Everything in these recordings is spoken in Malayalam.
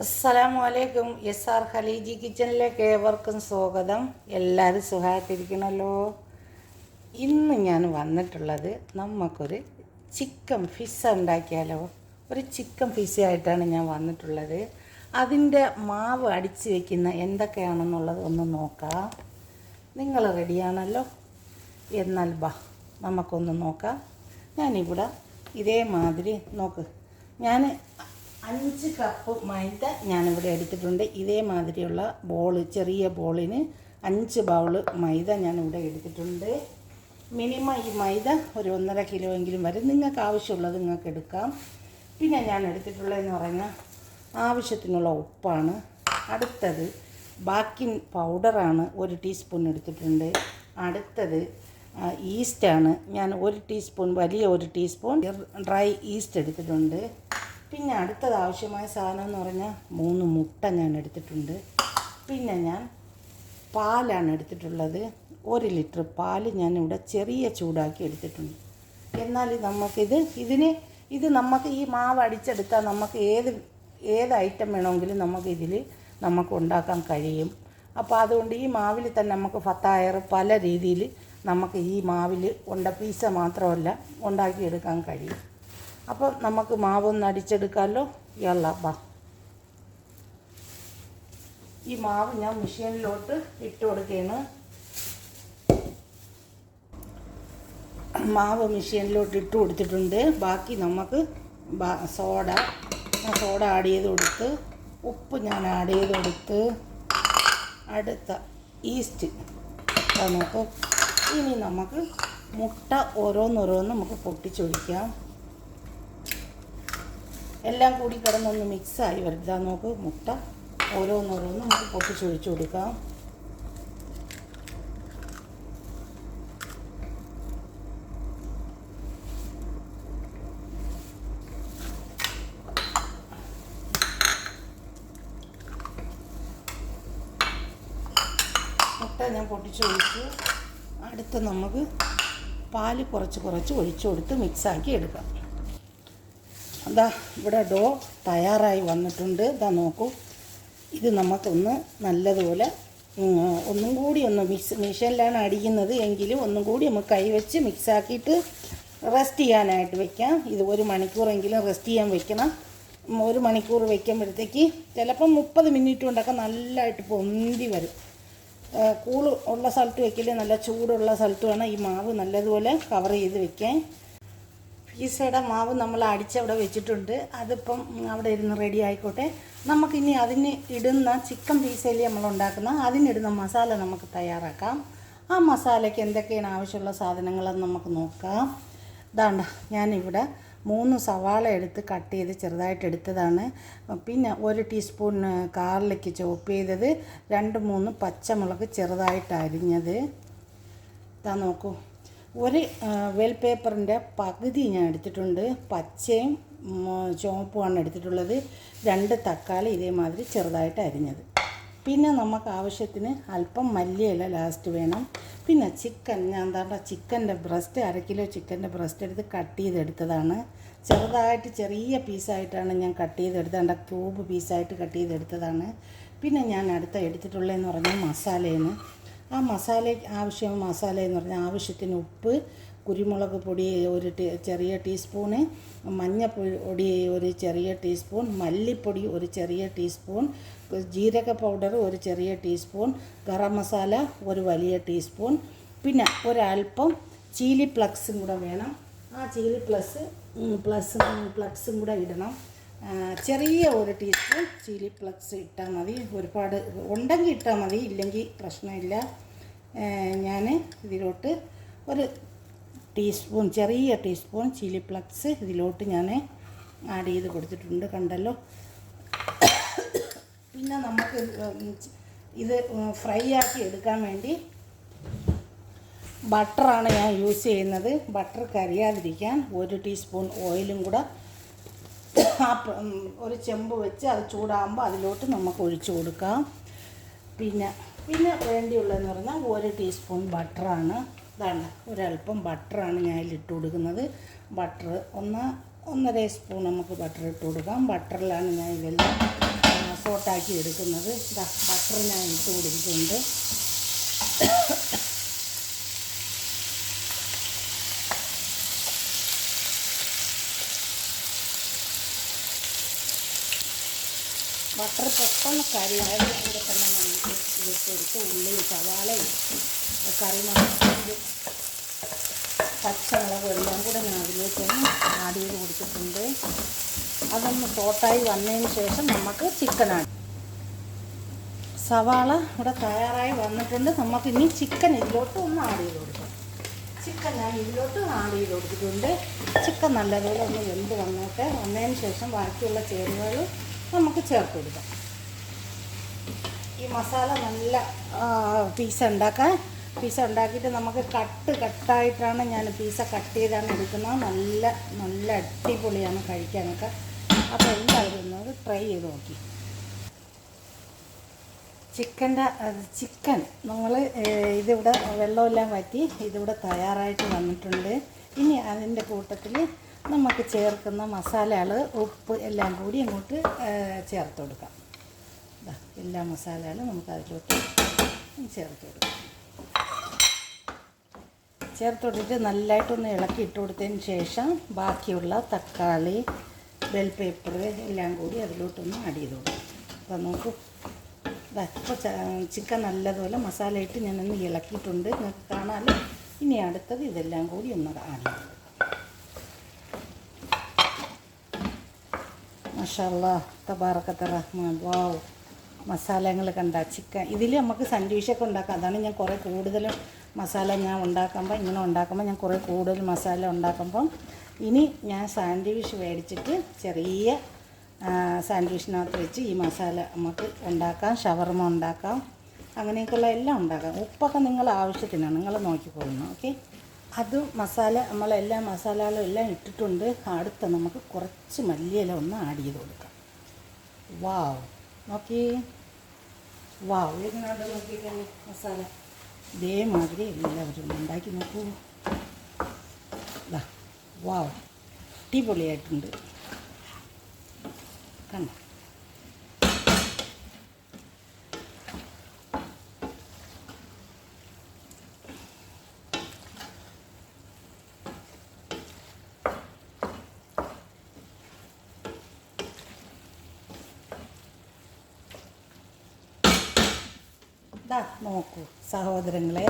അസ്സലാമു അലൈക്കും. SR ഖലീജി കിച്ചണിലേക്ക് ഏവർക്കും സ്വാഗതം. എല്ലാവരും സുഖമായിട്ടിരിക്കണമല്ലോ. ഇന്ന് ഞാൻ വന്നിട്ടുള്ളത് നമുക്കൊരു ചിക്കൻ പിസ്സ ഉണ്ടാക്കിയാലോ. ഒരു ചിക്കൻ പിസ്സയായിട്ടാണ് ഞാൻ വന്നിട്ടുള്ളത്. അതിൻ്റെ മാവ് അടിച്ച് വയ്ക്കുന്ന എന്തൊക്കെയാണെന്നുള്ളത് ഒന്ന് നോക്കാം. നിങ്ങൾ റെഡിയാണല്ലോ? എന്നാൽ നമുക്കൊന്ന് നോക്കാം. ഞാനിവിടെ ഇതേമാതിരി നോക്ക്, ഞാൻ 5 കപ്പ് മൈദ ഞാനിവിടെ എടുത്തിട്ടുണ്ട്. ഇതേമാതിരിയുള്ള ചെറിയ ബോളിന് 5 ബൗൾ മൈദ ഞാനിവിടെ എടുത്തിട്ടുണ്ട്. മിനിമം ഈ മൈദ ഒരു 1.5 കിലോ എങ്കിലും വരും. നിങ്ങൾക്ക് ആവശ്യമുള്ളത് നിങ്ങൾക്ക് എടുക്കാം. പിന്നെ ഞാൻ എടുത്തിട്ടുള്ളതെന്ന് പറഞ്ഞാൽ ആവശ്യത്തിനുള്ള ഉപ്പാണ്. അടുത്തത് ബേക്കിംഗ് പൗഡറാണ്, 1 ടീസ്പൂൺ എടുത്തിട്ടുണ്ട്. അടുത്തത് ഈസ്റ്റാണ്. ഞാൻ 1 ടീസ്പൂൺ, വലിയ 1 ടീസ്പൂൺ ഡ്രൈ ഈസ്റ്റ് എടുത്തിട്ടുണ്ട്. പിന്നെ അടുത്തത് ആവശ്യമായ സാധനം എന്ന് പറഞ്ഞാൽ 3 മുട്ട ഞാൻ എടുത്തിട്ടുണ്ട്. പിന്നെ ഞാൻ പാലാണ് എടുത്തിട്ടുള്ളത്. 1 ലിറ്റർ പാൽ ഞാനിവിടെ ചെറിയ ചൂടാക്കി എടുത്തിട്ടുണ്ട്. എന്നാൽ ഇത് നമുക്ക് ഈ മാവ് അടിച്ചെടുത്താൽ നമുക്ക് ഏത് ഐറ്റം വേണമെങ്കിലും നമുക്ക് ഉണ്ടാക്കാൻ കഴിയും. അപ്പോൾ അതുകൊണ്ട് ഈ മാവിൽ തന്നെ നമുക്ക് ഫത്തായർ പല രീതിയിൽ നമുക്ക് ഈ മാവിൽ പിസ്സ മാത്രമല്ല ഉണ്ടാക്കിയെടുക്കാൻ കഴിയും. അപ്പോൾ നമുക്ക് മാവൊന്ന് അടിച്ചെടുക്കാമല്ലോ. ഈ മാവ് ഞാൻ മെഷീനിലോട്ട് ഇട്ട് കൊടുക്കുകയാണ്. മാവ് മെഷീനിലോട്ട് ഇട്ട് കൊടുത്തിട്ടുണ്ട്. ബാക്കി നമുക്ക് സോഡ ആഡ് ചെയ്ത് കൊടുത്ത്, ഉപ്പ് ഞാൻ ആഡ് ചെയ്ത് കൊടുത്ത്, അടുത്ത ഈസ്റ്റ് നമുക്ക്. ഇനി നമുക്ക് മുട്ട ഓരോന്നോരോന്ന് നമുക്ക് പൊട്ടിച്ചൊഴിക്കാം. എല്ലാം കൂടി കിടന്നൊന്ന് മിക്സായി വരുത്താൻ നോക്ക്. മുട്ട ഓരോന്നോരോന്ന് നമുക്ക് പൊട്ടിച്ചൊഴിച്ചു കൊടുക്കാം. മുട്ട ഞാൻ പൊട്ടിച്ചൊഴിച്ചു. അടുത്ത് നമുക്ക് പാല് കുറച്ച് ഒഴിച്ചു കൊടുത്ത് മിക്സാക്കി എടുക്കാം. ഇവിടെ ഡോ തയ്യാറായി വന്നിട്ടുണ്ട്. നോക്കൂ, ഇത് നമുക്കൊന്ന് നല്ലതുപോലെ ഒന്നും കൂടി ഒന്ന് മെഷീനിലാണ് അടിക്കുന്നത് എങ്കിലും ഒന്നും കൂടി നമുക്ക് കൈവച്ച് മിക്സാക്കിയിട്ട് റെസ്റ്റ് ചെയ്യാനായിട്ട് വെക്കാം. ഇത് 1 മണിക്കൂറെങ്കിലും റെസ്റ്റ് ചെയ്യാൻ വെക്കണം. 1 മണിക്കൂർ വയ്ക്കുമ്പോഴത്തേക്ക് ചിലപ്പം 30 മിനിറ്റ് കൊണ്ടൊക്കെ നല്ലതായിട്ട് പൊന്തി വരും. ഉള്ള സ്ഥലത്ത് വെക്കില്ലേ, നല്ല ചൂടുള്ള സ്ഥലത്ത് വേണം ഈ മാവ് നല്ലതുപോലെ കവർ ചെയ്ത് വെക്കാൻ. പിസ്സയുടെ മാവ് നമ്മൾ അടിച്ചവിടെ വെച്ചിട്ടുണ്ട്. അതിപ്പം അവിടെ ഇരുന്ന് റെഡി ആയിക്കോട്ടെ. നമുക്കിനി അതിന് ഇടുന്ന ചിക്കൻ പീസയിൽ നമ്മൾ ഉണ്ടാക്കുന്ന അതിനിടുന്ന മസാല നമുക്ക് തയ്യാറാക്കാം. ആ മസാലയ്ക്ക് എന്തൊക്കെയാണ് ആവശ്യമുള്ള സാധനങ്ങളെന്ന് നമുക്ക് നോക്കാം. ഞാനിവിടെ 3 സവാള എടുത്ത് കട്ട് ചെയ്ത് ചെറുതായിട്ട് എടുത്തതാണ്. പിന്നെ 1 ടീസ്പൂൺ ഗാർലിക് ചോപ്പ് ചെയ്തത്, 2-3 പച്ചമുളക് ചെറുതായിട്ട് അരിഞ്ഞത്. നോക്കൂ, 1 വെൽ പേപ്പറിൻ്റെ പകുതി ഞാൻ എടുത്തിട്ടുണ്ട്. പച്ചയും ചുവപ്പുമാണ് എടുത്തിട്ടുള്ളത്. 2 തക്കാളി ഇതേമാതിരി ചെറുതായിട്ട് അരിഞ്ഞത്. പിന്നെ നമുക്ക് ആവശ്യത്തിന് അല്പം മല്ലിയില ലാസ്റ്റ് വേണം. പിന്നെ ചിക്കൻ, ഞാൻ ചിക്കൻ്റെ ബ്രസ്റ്റ് 1/2 കിലോ ചിക്കൻ്റെ ബ്രസ്റ്റ് എടുത്ത് കട്ട് ചെയ്തെടുത്തതാണ്. ചെറുതായിട്ട് ചെറിയ പീസായിട്ടാണ് ഞാൻ കട്ട് ചെയ്തെടുത്തത്. ക്യൂബ് പീസായിട്ട് കട്ട് ചെയ്തെടുത്തതാണ്. പിന്നെ ഞാൻ എടുത്തിട്ടുള്ളതെന്ന് പറഞ്ഞാൽ മസാലയാണ്. ആ മസാല എന്ന് പറഞ്ഞാൽ ആവശ്യത്തിന് ഉപ്പ്, കുരുമുളക് പൊടി 1 ചെറിയ ടീസ്പൂണ്, മഞ്ഞൾപ്പൊടി 1 ചെറിയ ടീസ്പൂൺ, മല്ലിപ്പൊടി 1 ചെറിയ ടീസ്പൂൺ, ജീരക പൗഡർ 1 ചെറിയ ടീസ്പൂൺ, ഗരം മസാല 1 വലിയ ടീസ്പൂൺ. പിന്നെ ഒരല്പം ചില്ലി ഫ്ലക്സും കൂടെ വേണം. ആ ചില്ലി ഫ്ലക്സും കൂടെ ഇടണം. ചെറിയ 1 ടീസ്പൂൺ ചില്ലി ഫ്ലക്സ് ഇട്ടാൽ മതി. ഒരുപാട് ഉണ്ടെങ്കിൽ ഇട്ടാൽ മതി, ഇല്ലെങ്കിൽ പ്രശ്നമില്ല. ഞാൻ ഇതിലോട്ട് 1 ടീസ്പൂൺ ചെറിയ ടീസ്പൂൺ ചില്ലി ഫ്ലക്സ് ഇതിലോട്ട് ഞാൻ ആഡ് ചെയ്ത് കൊടുത്തിട്ടുണ്ട്, കണ്ടല്ലോ. പിന്നെ നമുക്ക് ഇത് ഫ്രൈ ആക്കി എടുക്കാൻ വേണ്ടി ബട്ടറാണ് ഞാൻ യൂസ് ചെയ്യുന്നത്. ബട്ടർ കരിയാതിരിക്കാൻ 1 ടീസ്പൂൺ ഓയിലും കൂടെ 1 ചെമ്പ് വെച്ച് അത് ചൂടാകുമ്പോൾ അതിലോട്ട് നമുക്ക് ഒഴിച്ചു കൊടുക്കാം. പിന്നെ വേണ്ടിയുള്ളതെന്ന് പറഞ്ഞാൽ 1 ടീസ്പൂൺ ബട്ടറാണ്. ഒരല്പം ബട്ടറാണ് ഞാൻ ഇതിലിട്ട് കൊടുക്കുന്നത്. ബട്ടർ 1.5 സ്പൂൺ നമുക്ക് ബട്ടർ ഇട്ട് കൊടുക്കാം. ബട്ടറിലാണ് ഞാൻ ഇതെല്ലാം സോസാക്കി എടുക്കുന്നത്. ഇതാ ബട്ടർ ഞാൻ ഇട്ട് കൊടുത്തിട്ടുണ്ട്. ബട്ടർ പെട്ടെന്ന് കരിയായതിൻ്റെ കൂടെ തന്നെ നമുക്ക് ഇതിട്ടെടുത്ത് ഉള്ളിയും സവാളയും കറിമസാലയും പച്ചമുളകും എല്ലാം കൂടെ ഞാൻ അതിലേക്കൊന്ന് ആഡ് ചെയ്ത് കൊടുത്തിട്ടുണ്ട്. അതൊന്ന് സോട്ടായി വന്നതിന് ശേഷം നമുക്ക് ചിക്കൻ ആഡ്. സവാള ഇവിടെ തയ്യാറായി വന്നിട്ടുണ്ട്. നമുക്കിനി ചിക്കൻ ഇതിലോട്ട് ഒന്ന് ആഡ് ചെയ്ത് കൊടുക്കാം. ചിക്കൻ ഞാൻ ഇതിലോട്ട് ആഡ് ചെയ്ത് കൊടുത്തിട്ടുണ്ട്. ചിക്കൻ നല്ലതുപോലെ ഒന്ന് വെന്ത് വന്നതിന് ശേഷം ബാക്കിയുള്ള ചേരുവകൾ നമുക്ക് ചേർത്ത് കൊടുക്കാം. ഈ മസാല നല്ല പീസ ഉണ്ടാക്കിയിട്ട് നമുക്ക് കട്ടായിട്ടാണ് ഞാൻ പീസ കട്ട് ചെയ്താണ് എടുക്കുന്നത്. നല്ല അടിപൊളിയാണ് കഴിക്കാനൊക്കെ. അപ്പോൾ എല്ലാവരും ഒന്ന് ട്രൈ ചെയ്ത് നോക്കി. ചിക്കൻ നമ്മൾ ഇതിവിടെ വെള്ളമെല്ലാം വറ്റി ഇതിവിടെ തയ്യാറായിട്ട് വന്നിട്ടുണ്ട്. ഇനി അതിൻ്റെ കൂട്ടത്തിൽ നമുക്ക് ചേർക്കുന്ന മസാലകൾ ഉപ്പ് എല്ലാം കൂടി അങ്ങോട്ട് ചേർത്ത് കൊടുക്കാം. എല്ലാ മസാലകളും നമുക്ക് അതിലോട്ട് ചേർത്ത് കൊടുക്കാം. ചേർത്ത് നല്ലതായിട്ടൊന്ന് ഇളക്കി ഇട്ട് കൊടുത്തതിന് ശേഷം ബാക്കിയുള്ള തക്കാളി, ബെൽ പേപ്പർ എല്ലാം കൂടി അതിലോട്ടൊന്ന് ആഡ് ചെയ്ത് കൊടുക്കും. അപ്പോൾ നോക്കൂ, ഇപ്പോൾ ചിക്കൻ നല്ലതുപോലെ മസാല ഇട്ട് ഞാനൊന്ന് ഇളക്കിയിട്ടുണ്ട്, നിങ്ങൾക്ക് കാണാമല്ലോ. ഇനി അടുത്തത് ഇതെല്ലാം കൂടി ഒന്ന് ആഡ് ചെയ്ത് മാഷാല്ലാ തബാറക്കത്ത റഹ്മാൻ. വാവ്, മസാലകൾ കണ്ട ചിക്കൻ. ഇതിൽ നമുക്ക് സാൻഡ്വിച്ചൊക്കെ ഉണ്ടാക്കാം. അതാണ് ഞാൻ കുറേ കൂടുതലും മസാല ഞാൻ ഉണ്ടാക്കുമ്പോൾ ഞാൻ കുറേ കൂടുതൽ മസാല ഉണ്ടാക്കുമ്പം ഇനി ഞാൻ സാൻഡ്വിച്ച് മേടിച്ചിട്ട് ചെറിയ സാൻഡ്വിച്ചിനകത്ത് വെച്ച് ഈ മസാല നമുക്ക് ഉണ്ടാക്കാം. ഷവർമ ഉണ്ടാക്കാം, അങ്ങനെയൊക്കെയുള്ള എല്ലാം ഉണ്ടാക്കാം. ഉപ്പൊക്കെ നിങ്ങൾ ആവശ്യത്തിനാണ്, നിങ്ങൾ നോക്കിക്കൊള്ളണം. ഓക്കെ, അത് നമ്മളെല്ലാ മസാലകളും എല്ലാം ഇട്ടിട്ടുണ്ട്. അടുത്ത നമുക്ക് കുറച്ച് മല്ലിയില ഒന്ന് ആഡ് ചെയ്ത് കൊടുക്കാം. വാവ്, നോക്കി, വാവ്, ഇതിനകത്ത് നോക്കിക്കഴിഞ്ഞാൽ മസാല ഇതേമാതിരി എല്ലാവരും ഉണ്ടാക്കി നോക്കൂ. വാവ്, അടിപൊളിയായിട്ടുണ്ട് കണ്ടോ. നോക്കൂ സഹോദരങ്ങളെ,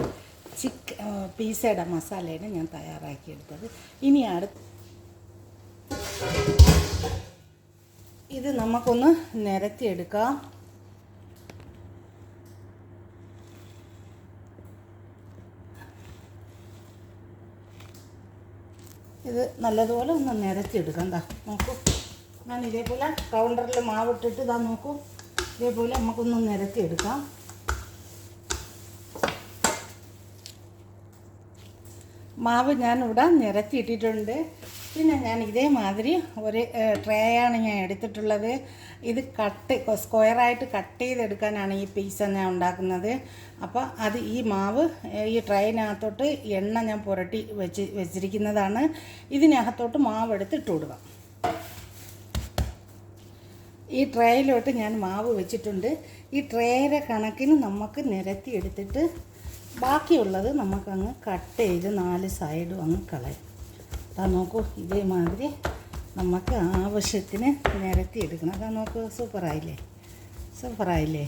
പിസയുടെ മസാലയാണ് ഞാൻ തയ്യാറാക്കിയെടുത്തത്. ഇനി ഇത് നമുക്കൊന്ന് നിരത്തിയെടുക്കാം. ഇത് നല്ലതുപോലെ ഒന്ന് നിരത്തിയെടുക്കാം. നോക്കൂ, ഞാൻ ഇതേപോലെ കൗണ്ടറിൽ മാവിട്ടിട്ട് നോക്കൂ, ഇതേപോലെ നമുക്കൊന്ന് നിരത്തിയെടുക്കാം. മാവ് ഞാനിവിടെ നിരത്തിയിട്ടിട്ടുണ്ട്. പിന്നെ ഞാൻ ഇതേമാതിരി ഒരു ട്രേയാണ് ഞാൻ എടുത്തിട്ടുള്ളത്. ഇത് സ്ക്വയറായിട്ട് കട്ട് ചെയ്തെടുക്കാനാണ് ഈ പീസ ഞാൻ ഉണ്ടാക്കുന്നത്. അപ്പോൾ അത് ഈ മാവ് ഈ ട്രേയിനകത്തോട്ട് എണ്ണ ഞാൻ പുരട്ടി വെച്ചിരിക്കുന്നതാണ്. ഇതിനകത്തോട്ട് മാവ് എടുത്തിട്ട് കൊടുക്കാം. ഈ ട്രേയിലോട്ട് ഞാൻ മാവ് വെച്ചിട്ടുണ്ട്. ഈ ട്രേയുടെ കണക്കിന് നമുക്ക് നിരത്തി എടുത്തിട്ട് ബാക്കിയുള്ളത് നമുക്കങ്ങ് കട്ട് ചെയ്ത് 4 സൈഡും അങ്ങ് കളയാം. നോക്കൂ, ഇതേമാതിരി നമുക്ക് ആവശ്യത്തിന് നിരത്തി എടുക്കണം. നോക്കൂ, സൂപ്പറായില്ലേ.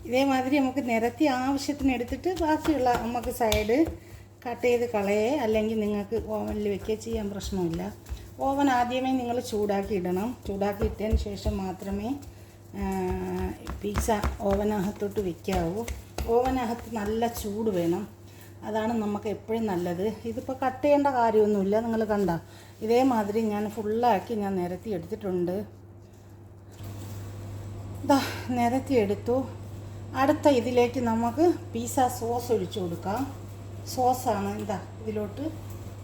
ഇതേമാതിരി നമുക്ക് നിരത്തി ആവശ്യത്തിന് എടുത്തിട്ട് ബാക്കിയുള്ള നമുക്ക് സൈഡ് കട്ട് ചെയ്ത് കളയേ, അല്ലെങ്കിൽ നിങ്ങൾക്ക് ഓവനിൽ വെക്കുകയോ ചെയ്യാൻ പ്രശ്നമില്ല. ഓവൻ ആദ്യമേ നിങ്ങൾ ചൂടാക്കി ഇടണം. ചൂടാക്കി ഇട്ടതിന് ശേഷം മാത്രമേ പിസ്സ ഓവനകത്തോട്ട് വെക്കാവൂ. ഓവനകത്ത് നല്ല ചൂട് വേണം, അതാണ് നമുക്ക് എപ്പോഴും നല്ലത്. ഇതിപ്പോൾ കട്ട് ചെയ്യേണ്ട കാര്യമൊന്നുമില്ല. നിങ്ങൾ കണ്ട ഇതേമാതിരി ഞാൻ ഫുള്ളാക്കി ഞാൻ നിരത്തി എടുത്തിട്ടുണ്ട്. നിരത്തിയെടുത്തു. അടുത്ത ഇതിലേക്ക് നമുക്ക് പിസ്സ സോസ് ഒഴിച്ചു കൊടുക്കാം. സോസാണ് ഇതിലോട്ട്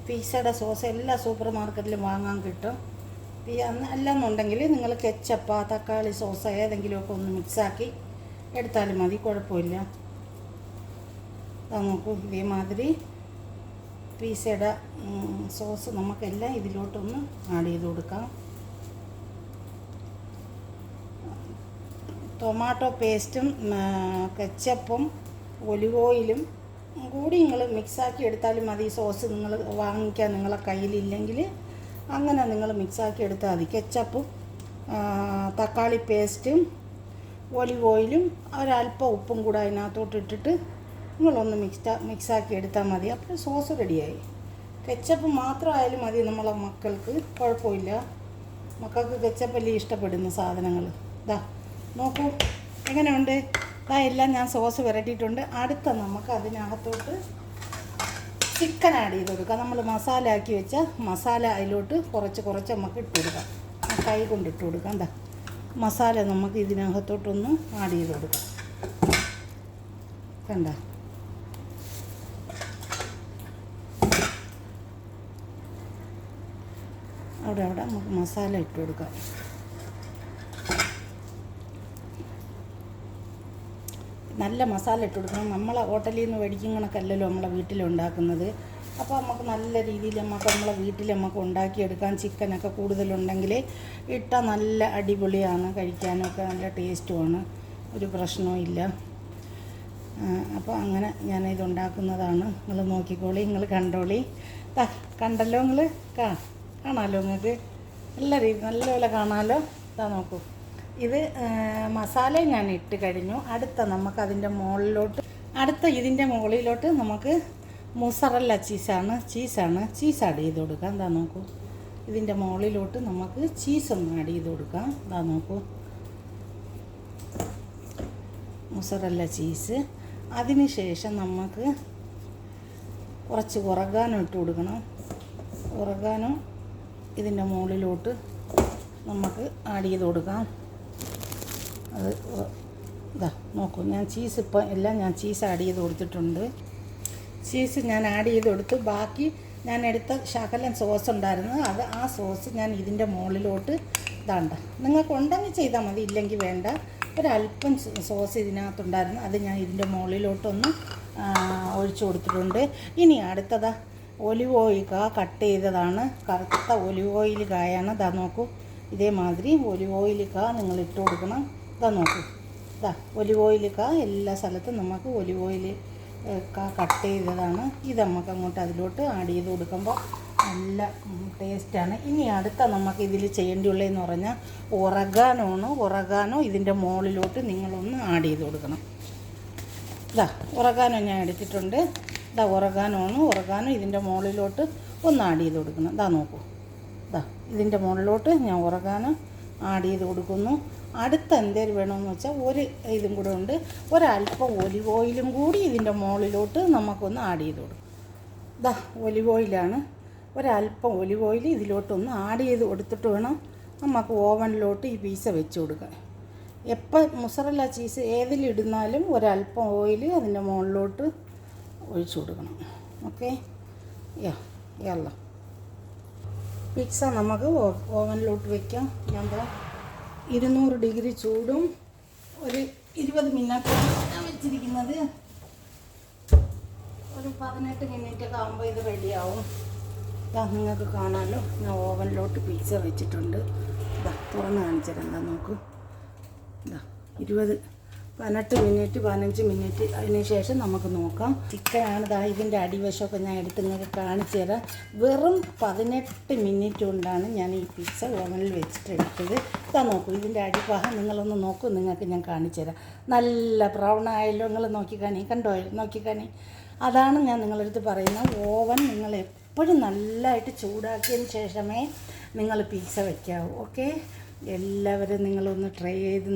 പിസ്സയുടെ സോസ് എല്ലാ സൂപ്പർ മാർക്കറ്റിലും വാങ്ങാൻ കിട്ടും. അല്ലെന്നുണ്ടെങ്കിൽ നിങ്ങൾ കെച്ചപ്പ, തക്കാളി സോസ് ഏതെങ്കിലുമൊക്കെ ഒന്ന് മിക്സാക്കി എടുത്താലും മതി, കുഴപ്പമില്ല. നോക്കൂ, ഇതേമാതിരി പിസ്സയുടെ സോസ് നമുക്കെല്ലാം ഇതിലോട്ടൊന്ന് ആഡ് ചെയ്ത് കൊടുക്കാം. ടൊമാറ്റോ പേസ്റ്റും കെച്ചപ്പും ഒലിവ് ഓയിലും കൂടി നിങ്ങൾ മിക്സാക്കി എടുത്താലും മതി. സോസ് നിങ്ങൾ വാങ്ങിക്കാൻ നിങ്ങളെ കയ്യിലില്ലെങ്കിൽ അങ്ങനെ നിങ്ങൾ മിക്സാക്കി എടുത്താൽ മതി. കെച്ചപ്പും തക്കാളി പേസ്റ്റും ഒലിവ് ഓയിലും ഒരല്പം ഉപ്പും കൂടെ അതിനകത്തോട്ട് ഇട്ടിട്ട് നിങ്ങളൊന്ന് മിക്സാക്കി എടുത്താൽ മതി. അപ്പോൾ സോസ് റെഡിയായി. കെച്ചപ്പ് മാത്രമായാലും മതി നമ്മളെ മക്കൾക്ക്, കുഴപ്പമില്ല. മക്കൾക്ക് കെച്ചപ്പല്ലേ ഇഷ്ടപ്പെടുന്ന സാധനങ്ങൾ. ഇതാ നോക്കൂ എങ്ങനെയുണ്ട്. എല്ലാം ഞാൻ സോസ് പുരട്ടിയിട്ടുണ്ട്. അടുത്ത നമുക്ക് അതിനകത്തോട്ട് ചിക്കൻ ആഡ് ചെയ്ത് കൊടുക്കാം. നമ്മൾ മസാല ആക്കി വെച്ച മസാല അതിലോട്ട് കുറച്ച് നമുക്ക് ഇട്ട് കൊടുക്കാം. കൈ കൊണ്ട് ഇട്ട് കൊടുക്കാം. എന്താ മസാല നമുക്ക് ഇതിനകത്തോട്ടൊന്ന് ആഡ് ചെയ്ത് കൊടുക്കാം. കണ്ട അവിടെ നമുക്ക് മസാല ഇട്ട് കൊടുക്കാം. നല്ല മസാല ഇട്ട് കൊടുക്കണം. നമ്മളെ ഹോട്ടലിൽ നിന്ന് മേടിക്കും കണക്കല്ലല്ലോ നമ്മളെ വീട്ടിലുണ്ടാക്കുന്നത്. അപ്പോൾ നമുക്ക് നല്ല രീതിയിൽ നമ്മളെ വീട്ടിൽ നമുക്ക് ഉണ്ടാക്കിയെടുക്കാം. ചിക്കനൊക്കെ കൂടുതലുണ്ടെങ്കിൽ ഇട്ടാൽ നല്ല അടിപൊളിയാണ്, കഴിക്കാനൊക്കെ നല്ല ടേസ്റ്റുമാണ്, ഒരു പ്രശ്നവും ഇല്ല. അപ്പോൾ അങ്ങനെ ഞാനിത് ഉണ്ടാക്കുന്നതാണ്. നിങ്ങൾ നോക്കിക്കോളി, നിങ്ങൾ കണ്ടോളി. കണ്ടല്ലോ നിങ്ങൾ, കാണാമല്ലോ നിങ്ങൾക്ക് നല്ലപോലെ കാണാമല്ലോ. നോക്കൂ, ഇത് മസാല ഞാൻ ഇട്ട് കഴിഞ്ഞു. അടുത്ത നമുക്ക് അതിൻ്റെ മുകളിലോട്ട് ഇതിൻ്റെ മുകളിലോട്ട് നമുക്ക് മുസറല്ല ചീസ് ആഡ് ചെയ്ത് കൊടുക്കാം. നോക്കൂ, ഇതിൻ്റെ മുകളിലോട്ട് നമുക്ക് ചീസൊന്ന് ആഡ് ചെയ്ത് കൊടുക്കാം. നോക്കൂ, മുസറല്ല ചീസ്. അതിന് ശേഷം നമുക്ക് കുറച്ച് ഒറഗാനോ ഇട്ട് കൊടുക്കണം. ഒറഗാനോ ഇതിൻ്റെ മുകളിലോട്ട് നമുക്ക് ആഡ് ചെയ്ത് കൊടുക്കാം. അത് നോക്കൂ, ഞാൻ ചീസ് ഞാൻ ചീസ് ആഡ് ചെയ്ത് കൊടുത്തിട്ടുണ്ട്. ചീസ് ഞാൻ ആഡ് ചെയ്ത് കൊടുത്തു. ബാക്കി ഞാൻ എടുത്ത ശകലം സോസ് ഉണ്ടായിരുന്നു, ആ സോസ് ഞാൻ ഇതിൻ്റെ മുകളിലോട്ട് നിങ്ങൾക്ക് ഉണ്ടെങ്കിൽ ചെയ്താൽ മതി, ഇല്ലെങ്കിൽ വേണ്ട. ഒരല്പം സോസ് ഇതിനകത്തുണ്ടായിരുന്നു, അത് ഞാൻ ഇതിൻ്റെ മുകളിലോട്ടൊന്ന് ഒഴിച്ചു കൊടുത്തിട്ടുണ്ട്. ഇനി അടുത്തതാ ഒലിവ് ഓയിൽ കട്ട് ചെയ്തതാണ്, കറുത്ത ഒലിവ് ഓയിൽ കായാണ്. നോക്കൂ, ഇതേമാതിരി ഒലിവ് ഓയിൽ നിങ്ങൾ ഇട്ട് കൊടുക്കണം. നോക്കൂ, ഒലിവ് ഓയിൽ എല്ലാ സ്ഥലത്തും നമുക്ക് ഒലിവ് ഓയിൽ കട്ട് ചെയ്തതാണ്. ഇത് നമുക്ക് അങ്ങോട്ട് അതിലോട്ട് ആഡ് ചെയ്ത് കൊടുക്കുമ്പോൾ നല്ല ടേസ്റ്റാണ്. ഇനി അടുത്ത നമുക്ക് ഇതിൽ ചെയ്യേണ്ടിയുള്ളതെന്ന് പറഞ്ഞാൽ ഒറഗാനോ ഇതിൻ്റെ മുകളിലോട്ട് നിങ്ങളൊന്ന് ആഡ് ചെയ്ത് കൊടുക്കണം. ഒറഗാനോ ഞാൻ എടുത്തിട്ടുണ്ട്. ഒറഗാനോ ഇതിൻ്റെ മുകളിലോട്ട് ഒന്ന് ആഡ് ചെയ്ത് കൊടുക്കണം. നോക്കൂ, ഇതിൻ്റെ മുകളിലോട്ട് ഞാൻ ഒറഗാനോ ആഡ് ചെയ്ത് കൊടുക്കുന്നു. അടുത്ത എന്തേലും വേണമെന്ന് വെച്ചാൽ ഒരു ഇതും കൂടെ ഉണ്ട്, ഒരല്പം ഒലിവ് ഓയിലും കൂടി ഇതിൻ്റെ മുകളിലോട്ട് നമുക്കൊന്ന് ആഡ് ചെയ്ത് കൊടുക്കും. ഒലിവ് ഓയിലാണ്, ഒരല്പം ഒലിവ് ഓയിൽ ഇതിലോട്ടൊന്ന് ആഡ് ചെയ്ത് കൊടുത്തിട്ട് വേണം നമുക്ക് ഓവനിലോട്ട് ഈ പീസ വെച്ച് കൊടുക്കാൻ. എപ്പോൾ മുസറല്ല ചീസ് ഏതിലിടുന്നാലും ഒരല്പം ഓയിൽ അതിൻ്റെ മുകളിലോട്ട് ഒഴിച്ചു കൊടുക്കണം. ഓക്കെ, യല്ല പിസ്സ നമുക്ക് ഓവനിലോട്ട് വയ്ക്കാം. ഞാൻ 200 ഡിഗ്രി ചൂടും ഒരു 20 മിനിറ്റ് ഞാൻ വെച്ചിരിക്കുന്നത്. ഒരു 18 മിനിറ്റൊക്കെ ആകുമ്പോൾ ഇത് റെഡിയാവും. നിങ്ങൾക്ക് കാണാമല്ലോ, ഞാൻ ഓവനിലോട്ട് പിസ്സ വെച്ചിട്ടുണ്ട്. തുറന്ന് കാണിച്ചു തരാം. നോക്കൂ, 15 മിനിറ്റ് അതിന് ശേഷം നമുക്ക് നോക്കാം. ചിക്കനാണ് ഇതിൻ്റെ അടിവശമൊക്കെ ഞാൻ എടുത്ത് നിങ്ങൾക്ക് കാണിച്ചു തരാം. വെറും 18 മിനിറ്റ് കൊണ്ടാണ് ഞാൻ ഈ പിസ്സ ഓവനിൽ വെച്ചിട്ട് എടുത്തത്. നോക്കൂ, ഇതിൻ്റെ അടിഭാഗം നിങ്ങളൊന്ന് നോക്കൂ, നിങ്ങൾക്ക് ഞാൻ കാണിച്ചു തരാം. നല്ല ബ്രൗൺ ആയല്ലോ, നിങ്ങൾ നോക്കിക്കാണി. അതാണ് ഞാൻ നിങ്ങളടുത്ത് പറയുന്നത്. ഓവൻ നിങ്ങൾ എപ്പോഴും നല്ലതായിട്ട് ചൂടാക്കിയതിന് ശേഷമേ നിങ്ങൾ പിസ്സ വയ്ക്കാവൂ. ഓക്കെ, എല്ലാവരും നിങ്ങളൊന്ന് ട്രൈ ചെയ്ത്